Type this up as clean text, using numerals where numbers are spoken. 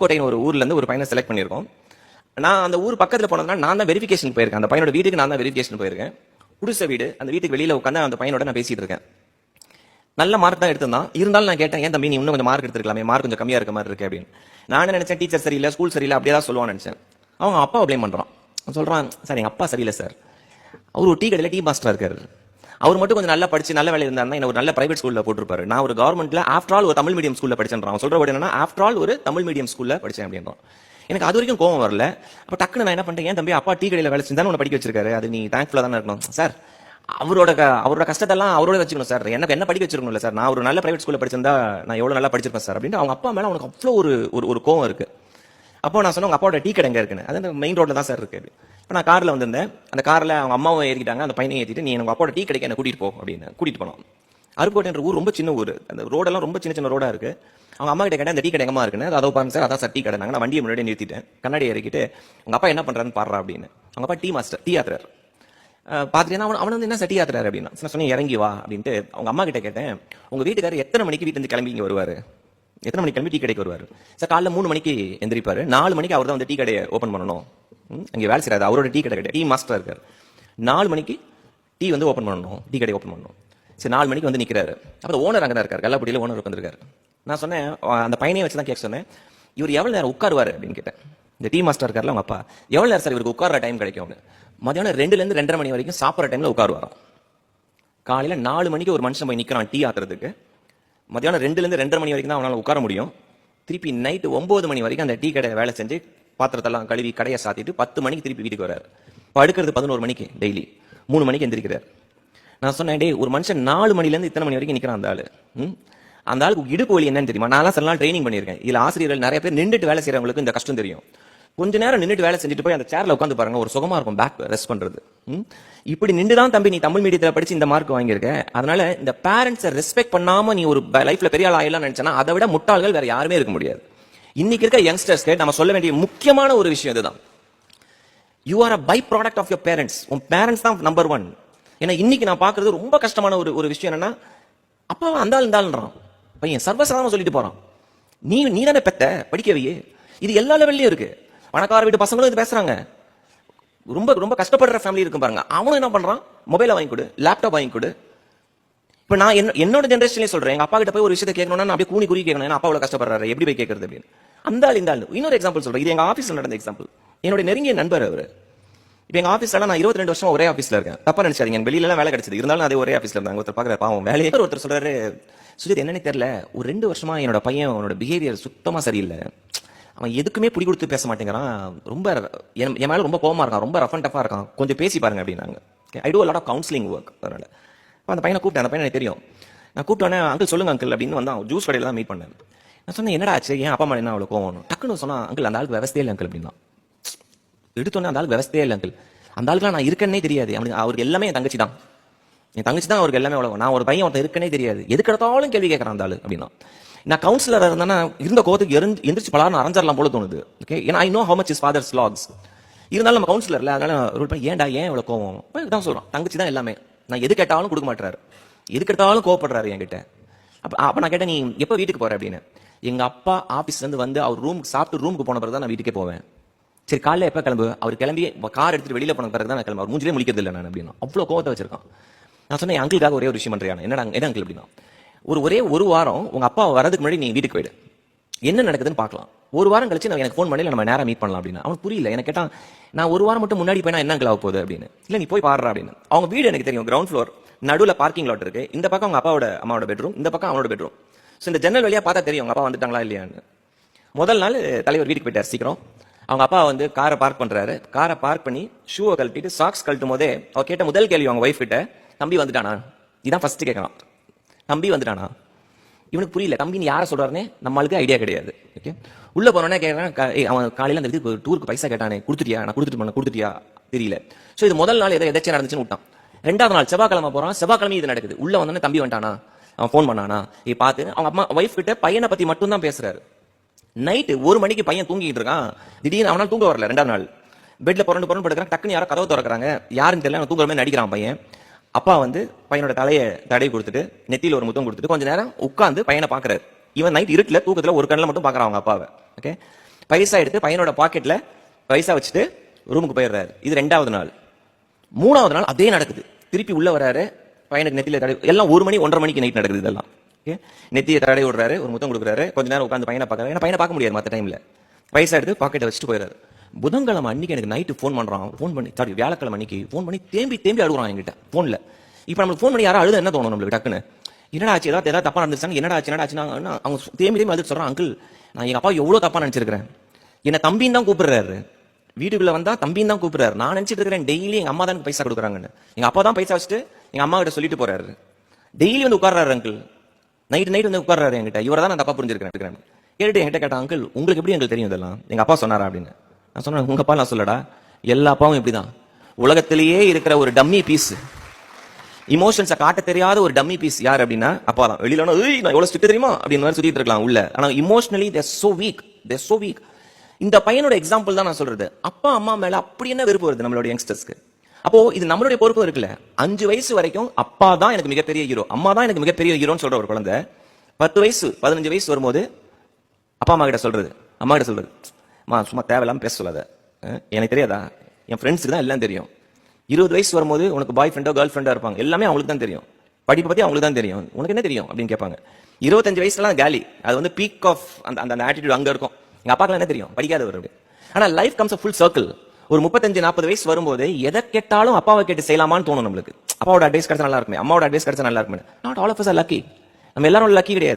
கோட்டைன்னு ஒரு ஊர்ல இருந்து ஒரு பையனை செலக்ட் பண்ணியிருக்கோம். நான் அந்த ஊர் பக்கத்துல போனதுனால நான் தான் வெரிஃபிகேஷன் போயிருக்கேன். அந்த பையனோட வீட்டுக்கு நான் தான் வெரிஃபிகேஷன் போயிருக்கேன். குடிசை வீடு, அந்த வீட்டுக்கு வெளியில உட்காந்து அந்த பையனோட நான் பேசிட்டு இருக்கேன். நல்ல மார்க் தான் எடுத்திருந்தான். இருந்தாலும் நான் கேட்டேன், ஏன் தம்பி நீ இன்னும் கொஞ்சம் மார்க் எடுத்துருக்கலாமே, மார்க் கொஞ்சம் கம்மியா இருக்க மாதிரி இருக்கு அப்படின்னு. நான் என்ன நினைச்சேன், டீச்சர் சரியில்லை, ஸ்கூல் சரியில்லை, அப்படியே தான் சொல்லுவான்னு நினைச்சேன். அவங்க அப்பாவை ப்ளேம் பண்றான். சொல்றான், சார் எங்க அப்பா சரியில்லை சார், அவர் ஒரு டீ கடையில் டீ மாஸ்டரா இருக்காரு, அவர் மட்டும் கொஞ்சம் நல்லா படிச்சு நல்ல வேலை இருந்தாருன்னா என்ன ஒரு நல்ல பிரைவேட் ஸ்கூல்ல போட்டுருப்பாரு. நான் ஒரு கவர்மெண்ட்ல ஆஃப்டர் ஆல் ஒரு தமிழ் மீடியம் ஸ்கூல்ல படிச்சேன். அவன் சொல்ற வேர்டு என்னன்னா, ஆஃப்டர் ஆல் ஒரு தமிழ் மீடியம் ஸ்கூல்ல படிச்சேன் அப்படின்றான். எனக்கு அது வரைக்கும் கோவம் வரல. அப்ப டக்குன்னு நான் என்ன பண்ணிட்டேன், ஏன் தம்பி அப்பா டீ கடையில் வேலை செஞ்சு தானே உன்னை படிக்க வச்சிருக்காரு, அது நீ தேங்க்ஃபுல்லா தானே இருக்கணும் சார். அவரோட கஷ்டத்தெல்லாம் அவரோட வச்சுக்கணும் சார், எனக்கு என்ன படிக்க வச்சிருக்கணும்ல சார், நான் ஒரு நல்ல பிரைவேட் ஸ்கூல்ல படிச்சிருந்தா நான் எவ்வளவு நல்லா படிச்சிருப்பேன் சார் அப்படின்னு. அவங்க அப்பா மேல அவனுக்கு அவ்வளோ ஒரு கோவம் இருக்கு. அப்போ நான் சொன்னேன், உங்க அப்பாவோட டீ கடை எங்க இருக்குன்னு. அது மெயின் ரோட்ல தான் சார் இருக்கு. இப்போ நான் கார்ல வந்திருந்தேன். அந்த கார்ல அவங்க அம்மாவும் ஏறிட்டாங்க, அந்த பையனையும் ஏற்றிட்டு, நீ எனக்கு அப்பாவோட டீ கடைக்கு என்ன கூட்டிட்டு போ அப்படின்னு கூட்டிட்டு போனோம். அருப்புக்கோட்டைன்ற ஊர் ரொம்ப சின்ன ஊர், அந்த ரோடெல்லாம் ரொம்ப சின்ன சின்ன ரோடா இருக்கு. அவங்க அம்மா கிட்ட கேட்டேன், அந்த டீ கடை எங்கம்மா இருக்குன்னு. அதை பாருங்க சார், அதான் சார் டீ கடை. நான் வண்டியை முன்னாடி நிறுத்திட்டேன், கண்ணாடி இறக்கிட்டு, உங்க அப்பா என்ன பண்றாருன்னு பாடுறா அப்படின்னு. அவங்க அப்பா டீ மாஸ்டர், டீ ஆத்துறாரு. பாத்துட்டேன்னா அவன் வந்து என்ன சட்டி ஆத்துறாரு அப்படின்னா. நான் சொன்னேன், இறங்கி வா அப்படின்ட்டு. அவங்க அம்மா கிட்ட கேட்டேன், உங்க வீட்டுக்காரர் எத்தனை மணிக்கு வீட்டுல இருந்து கிளம்பி இங்க வருவாரு, எத்தனை மணிக்கு கிளம்பி டீ கடைக்கு வருவாரு சார்? காலைல 3 மணிக்கு எந்திரிப்பாரு, 4 மணிக்கு அவர் தான் வந்து டீ கடையை ஓப்பன் பண்ணணும். அங்கே வேலை செய்யறாரு, அவரோட டீ கடை கிடையாது, டீ மாஸ்டர் இருக்காரு. 4 மணிக்கு டீ வந்து ஓப்பன் பண்ணணும், டீ கடை ஓப்பன் பண்ணணும். சரி 4 மணிக்கு வந்து நிற்கிறாரு. அப்போ ஓனர் அங்கே தான் இருக்காரு, கல்லாப்பட்டியில் ஓனர் உட்காந்துருக்காரு. நான் சொன்னேன், அந்த பையனையை வச்சு தான் கேட்க சொன்னேன், இவர் எவ்வளோ நேரம் உட்காருவாரு அப்படின்னு கேட்டேன். இந்த டீ மாஸ்டர் இருக்காருல அவங்க அப்பா, எவ்வளோ நேரம் சார் இவருக்கு உட்கார டைம் கிடைக்கும்? மதியானம் 2லேருந்து 2:30 மணி வரைக்கும் சாப்பிட்ற டைம்ல உட்காருவாராம். காலையில 4 மணிக்கு ஒரு மனுஷன் போய் நிற்கிறான் டீ ஆத்துறதுக்கு, மதியானம் 2லேருந்து 2:30 மணி வரைக்கும் தான் அவனால் உட்கார முடியும். திருப்பி நைட்டு 9 மணி வரைக்கும் அந்த டீ கடை வேலை செஞ்சு பாத்திரத்தெல்லாம் கழுவி கடையை சாத்திட்டு 10 மணிக்கு திருப்பி வீட்டுக்கு வர்றாரு. படுக்கிறது 11 மணிக்கு, டெய்லி 3 மணிக்கு எந்திரிக்கிறார். நான் சொன்னேன், டே ஒரு மனுஷன் 4 மணிலேருந்து இத்தனை மணி வரைக்கும் நிற்கிறான் அந்த ஆளு, அந்த ஆளுக்கு இடுப்பு வலி என்னன்னு தெரியுமா? நான் சில நாள் ட்ரைனிங் பண்ணியிருக்கேன். இதுல ஆசிரியர்கள் நிறைய பேர் நின்றுட்டு வேலை செய்யறவங்களுக்கு இந்த கஷ்டம் தெரியும். கொஞ்ச நேரம் நின்றுட்டு வேலை செஞ்சுட்டு போய் அந்த சேர்ல உட்காந்து பாருங்க, ஒரு சுகமா இருக்கும் பேக் ரெஸ்ட் பண்றது. இப்படி நின்றுதான் தம்பி நீ தமிழ் மீடியத்தில் படிச்சு இந்த மார்க் வாங்கியிருக்க. அதனால இந்த பேரண்ட்ஸை ரெஸ்பெக்ட் பண்ணாம நீ ஒரு லைஃப்ல பெரிய ஆள் ஆயிடலாம் நினைச்சனா, அதை விட முட்டாள்கள் வேற யாருமே இருக்க முடியாது. இன்னைக்கு இருக்க யங்ஸ்டர்ஸ்க்கு நம்ம சொல்ல வேண்டிய முக்கியமான ஒரு விஷயம் இதுதான். You are a by product of your parents. உன் பேரண்ட்ஸ் தான் நம்பர் 1. ஏன்னா இன்னைக்கு நான் பாக்குறது ரொம்ப கஷ்டமான ஒரு விஷயம் என்னன்னா, அப்பாவை அந்த இருந்தால்ன்றான் பையன், சர்வசாதாரணமா சொல்லிட்டு போறான். நீ தானே பெத்த, படிக்கவையே. இது எல்லா லெவல்லையும் இருக்கு. பணக்கார வீட்டு பசங்களும் இது பேசுறாங்க. ரொம்ப ரொம்ப கஷ்டப்படுற ஃபேமிலி இருக்கும் பாருங்க, அவனும் என்ன பண்றான், மொபைலை வாங்கி கொடு, லேப்டாப் வாங்கி கொடு. இப்ப நான் என்னோட ஜெனரேஷன்லேயே சொல்றேன், எங்க அப்பா கிட்ட போய் ஒரு விஷயத்தை கேட்கணும்னா நான் அப்படியே கூனி குறி கேட்கணும், ஏன்னா அப்பா அவ்வளவு கஷ்டப்படுறாரு, எப்படி போய் கேட்கறது அப்படின்னு. அந்த ஆள் இன்னொரு எக்ஸாம்பிள் சொல்றேன், இது எங்க ஆஃபீஸ்ல நடந்த எக்ஸாம்பிள். என்னோட நெருங்கிய நண்பர் அவரு. இப்ப எங்க ஆஃபீஸ்ல நான் 22 வருஷம் ஒரே ஆஃபீஸ்ல இருக்கேன். தப்பா நினைச்சாதீங்க, எனக்கு வெளியில வேலை கிடைச்சது, இருந்தாலும் அதே ஒரே ஆஃபீஸ்ல இருந்தாங்க. ஒருத்தர் பாக்குற பாவம் வேலையே. ஒருத்தர் சொல்றாரு, சுஜித் என்னன்னு தெரியல, ஒரு 2 வருஷமா என்னோட பையன் அவனோட பிஹேவியர் சுத்தமா சரியில்லை, அவன் எதுக்குமே பிடி கொடுத்து பேச மாட்டேங்கிறான், ரொம்ப என் மேல ரொம்ப கோவமா இருக்கான், ரொம்ப ரஃப் அண்ட் டஃபா இருக்கான், கொஞ்சம் பேசி பாருங்க அப்படின்னாங்க. ஐ two a lot of counseling work. அதனால அந்த பையனை கூப்பிட்டேன். அந்த பையனை எனக்கு தெரியும். நான் கூப்பிட்டோன்னே, அங்கிள் சொல்லுங்க அங்கிள் அப்படின்னு வந்தான். ஜூஸ் கடையில தான் மீட் பண்ணேன். நான் சொன்னேன், என்னடா ஆச்சு, ஏன் அப்பா மேலே என்ன அவ்வளோ கோவம்? டக்குன்னு சொன்னா, அங்கிள் அந்த ஆளுக்கு விவசாயே இல்லை அங்கிள் அப்படின்னா. எடுத்தோன்னே அந்த ஆளுக்கு விவசாயே இல்லை அங்கிள், அந்த ஆளுக்குலாம் நான் இருக்கேன்னே தெரியாது, அவருக்கு எல்லாமே என் தங்கச்சி தான், என் தங்கச்சி தான் அவருக்கு எல்லாமே. அவ்வளோ நான் ஒரு பையன் ஒருத்தன் இருக்கனே தெரியாது, எதுக்கு எடுத்தாலும் கேள்வி கேட்கறான் அந்த ஆளு அப்படின்னா. நான் கவுன்சிலர் இருந்தேன்னா இருந்த கோவத்துக்கு எந்திரிச்சு பலாரும் அரைஞ்சிடலாம் போல தோணுது. ஓகே, ஏன்னா I know how much is father's lakhs. இருந்தாலும் நம்ம கவுன்சிலர்ல, அதனால ரூல் பண்ணி, ஏன்டா ஏன் இவ்வளவு கோவம் தான் சொல்றான், தங்கச்சி தான் எல்லாமே, நான் எது கேட்டாலும் கொடுக்க மாட்டாரு, எது கேட்டாலும் கோவப்படுறாரு என்கிட்ட. அப்ப நான் கேட்டேன், நீ எப்போ வீட்டுக்கு போற அப்படின்னு. எங்க அப்பா ஆபீஸ்ல இருந்து வந்து அவர் சாப்பிட்டு ரூமுக்கு போன பிறகு தான் நான் வீட்டுக்கே போவேன். சரி காலைல எப்ப கிளம்பு? அவர் கிளம்பி கார் எடுத்துட்டு வெளியில போன பிறகு தான் நான் கிளம்பு, அவர் மூஞ்சிலே முடிக்கிறது இல்லை நான் அப்படின்னா. அவ்வளவு கோவத்தை வச்சிருக்கான். நான் சொன்னேன், என் அங்கிளுக்காக ஒரே ஒரு விஷயம் பண்றியா? என்ன அங்கிள் அப்படின்னா, ஒரே ஒரு வாரம் உங்க அப்பா வரதுக்கு முன்னாடி நீ வீட்டுக்கு போயிடு, என்ன நடக்குதுன்னு பார்க்கலாம். ஒரு வாரம் கழிச்சு நான் எனக்கு ஃபோன் பண்ணி நம்ம நேரம் மீட் பண்ணலாம் அப்படின்னு. அவனுக்கு புரியல. எனக்கு கேட்டான், நான் ஒரு வாரம் மட்டும் முன்னாடி போய் என்ன அங்கிள் ஆக போகுது அப்படின்னு. இல்ல நீ போய் பாடுறா அப்படின்னு. அவங்க வீடு எனக்கு தெரியும், கிரவுண்ட் ஃப்ளோர், நடுவில் பார்க்கிங் லாட் இருக்கு. இந்த பக்கம் அவங்க அம்மாவோட பெட்ரூம், இந்த பக்கம் அவனோட பெட்ரூம். ஸோ இந்த ஜன்னல் வழியா பார்த்தா தெரியும் அவங்க அப்பா வந்துட்டாங்களா இல்லையான்னு. முதல் நாள் தலைவர் வீட்டுக்கு போயிட்டார் சீக்கிரம். அவங்க அப்பா வந்து காரை பார்க் பண்றாரு. காரை பார்க் பண்ணி ஷூவை கழட்டிட்டு சாக்ஸ் கழட்டும் போதே அவர் கேட்ட முதல் கேள்வி அவங்க ஒய்ஃப் கிட்ட, தம்பி வந்துட்டானா? இதான் ஃபர்ஸ்ட் கேட்கலாம், தம்பி வந்துட்டானா? இவனுக்கு புரியல, தம்பின்னு யாரை சொல்றாருன்னு நம்மளுக்கு ஐடியா கிடையாது. ஓகே, உள்ள போனோன்னே கேட்கறான், அவன் காலையில அந்த இதுக்கு டூருக்கு பைசா கேட்டானே, கொடுத்துட்டியா? நான் கொடுத்துட்டியா தெரியல. ஸோ இது முதல் நாள் எதாச்சும் நடந்துச்சுன்னு விட்டான். 2வது நாள் செவ்வாய்க்கிழமை போறான். செவ்வாய்க்கிழமை இது நடக்குது. உள்ள வந்தோடனே தம்பி வந்துட்டானா, அவன் ஃபோன் பண்ணானா பார்த்து அவங்க அம்மா ஒய்ஃப் கிட்ட பையனை பத்தி மட்டும் தான் பேசுறாரு. நைட்டு 1 மணிக்கு பையன் தூங்கிட்டு இருக்கான். திடீர்னு அவனால் தூங்க வரல. 2வது நாள் பெட்ல புரண்டு படுக்கிறான். டக்குன்னு யாரோ கதவை திறக்கிறாங்க, யாருன்னு தெரியல, தூங்குற மாதிரி நடிக்கிறான் பையன். அப்பா வந்து பையனோட தலையை தடை கொடுத்துட்டு நெத்தியில ஒரு முத்தம் கொடுத்துட்டு கொஞ்ச நேரம் உட்காந்து பையனை பாக்குறாரு. இவன் நைட் இருட்டுல தூக்கத்துல ஒரு கண்ணில் மட்டும் பாக்குறான் அவங்க அப்பாவை. ஓகே, பைசா எடுத்து பையனோட பாக்கெட்ல பைசா வச்சுட்டு ரூமுக்கு போயிடுறாரு. இது 2வது நாள். 3வது நாள் அதே நடக்குது. திருப்பி உள்ள வராரு, பையனுக்கு நெத்தியில தடவை, எல்லாம் 1 மணி 1:30 மணிக்கு நைட் நடக்குது இதெல்லாம். நெத்தியை தடவை விடுறாரு, ஒரு முத்தம் கொடுக்குறாரு, கொஞ்ச நேரம் உட்காந்து பையனை பார்க்கறாரு. ஏன்னா பையனை பார்க்க முடியாது மற்ற டைம்ல. பைசா எடுத்து பாக்கெட்டை வச்சுட்டு போயிடுறாரு. புதன்கிழமை அன்னைக்கு எனக்கு நைட்டு ஃபோன் பண்றான். ஃபோன் பண்ணி சாரி வியாழக்கிழமை அன்னைக்கு ஃபோன் பண்ணி தேம்பி அழுகுறான் என்கிட்ட போன்ல. இப்ப நம்மளுக்கு ஃபோன் பண்ணி யாரும் அழுத என்ன தோணும் நம்மளுக்கு டக்குன்னு? என்னடா ஆச்சு, ஏதாவது தப்பா நடந்துச்சாங்க, என்னடா ஆச்சுன்னா அவங்க தேம்பி அழுது சொல்றான், அங்கிள் நான் எங்க அப்பா எவ்வளவு தப்பா நினைச்சிருக்கிறேன், என்ன தம்பின்னு தான் கூப்பிடுறாரு, வீட்டுக்குள்ள வந்தா தம்பின்னு தான் கூப்பிடுறாரு, நான் நினைச்சிட்டு இருக்கிறேன் டெய்லி எங்க அம்மா தான் பைசா கொடுக்குறாங்கன்னு. எங்க அப்பா தான் பைசா வச்சுட்டு எங்க அம்மா கிட்ட சொல்லிட்டு போறாரு. டெய்லி வந்து உட்கார்றாரு அங்கிள், நைட் வந்து உட்கார்றாரு என்கிட்ட. இவரை தான் நான் தப்பா புரிஞ்சிருக்கிறேன். கேட்டு என்கிட்ட கேட்டான், அங்கிள் உங்களுக்கு எப்படி எங்களுக்கு தெரியும் இதெல்லாம், எங்க அப்பா சொன்னாரா அப்படின்னு. நான் சொன்னேன், உங்க அப்பா நான் சொல்லடா, எல்லா அப்பாவும் இப்படிதான், உலகத்திலேயே இருக்கிற ஒரு டம்மி பீஸ், இமோஷன்ஸை காட்ட தெரியாத ஒரு டம்மி பீஸ் யார் அப்படின்னா அப்பா தான். வெளியில நான் எவ்வளவு ஸ்ட்ரிக்ட் தெரியுமா அப்படின்னு மாதிரி சுத்திட்டு இருக்கலாம் உள்ள, ஆனா இமோஷனலி தேர் சோ வீக். இந்த பையனோட எக்ஸாம்பிள் தான் நான் சொல்றது. அப்பா அம்மா மேல அப்படி என்ன வெறுப்பு வருது நம்மளுடைய யங்ஸ்டர்ஸ்க்கு? அப்போ இது நம்மளுடைய பொறுப்பு இருக்குல்ல. 5 வயசு வரைக்கும் அப்பா தான் எனக்கு மிகப்பெரிய ஹீரோ, அம்மா தான் எனக்கு மிகப்பெரிய ஹீரோன்னு சொல்ற ஒரு குழந்தை 10 வயசு 15 வயசு வரும்போது அப்பா அம்மா கிட்ட சொல்றது, அம்மா கிட்ட சொல்றது, அம்மா சும்மா தேவையில்லாம பேச சொல்லாத, எனக்கு தெரியாதா, என் ஃப்ரெண்ட்ஸுக்கு தான் எல்லாம் தெரியும். 20 வயசு வரும்போது உனக்கு பாய் ஃப்ரெண்டோ கேர்ள் ஃப்ரெண்டா இருப்பாங்க, எல்லாமே அவங்களுக்கு தான் தெரியும், படிப்பு பத்தி அவங்களுக்கு தான் தெரியும், உனக்கு என்ன தெரியும் அப்படின்னு கேட்பாங்க. 25 வயசுலாம் காலி, அது வந்து பீக் ஆஃப் அந்த ஆட்டிடியூட் அங்க இருக்கும். எங்க அப்பாக்கு என்ன தெரியும், படிக்காதவர். ஆனா லைஃப் கம்ஸ் ஃபுல் சர்க்கிள். ஒரு 35-40 வயசு வரும்போது எதை கேட்டாலும் அப்பாவை கேட்டு செய்யலாமான்னு தோணும் நம்மளுக்கு. அப்பாவோட அட்வைஸ் கிடைச்சா நல்லா இருக்குமே, அம்மாவோட அட்வைஸ் கிடைச்சா நல்லா இருக்குமே. Not all of us are lucky. நம்ம எல்லாரும் லக்கி கிடையாது.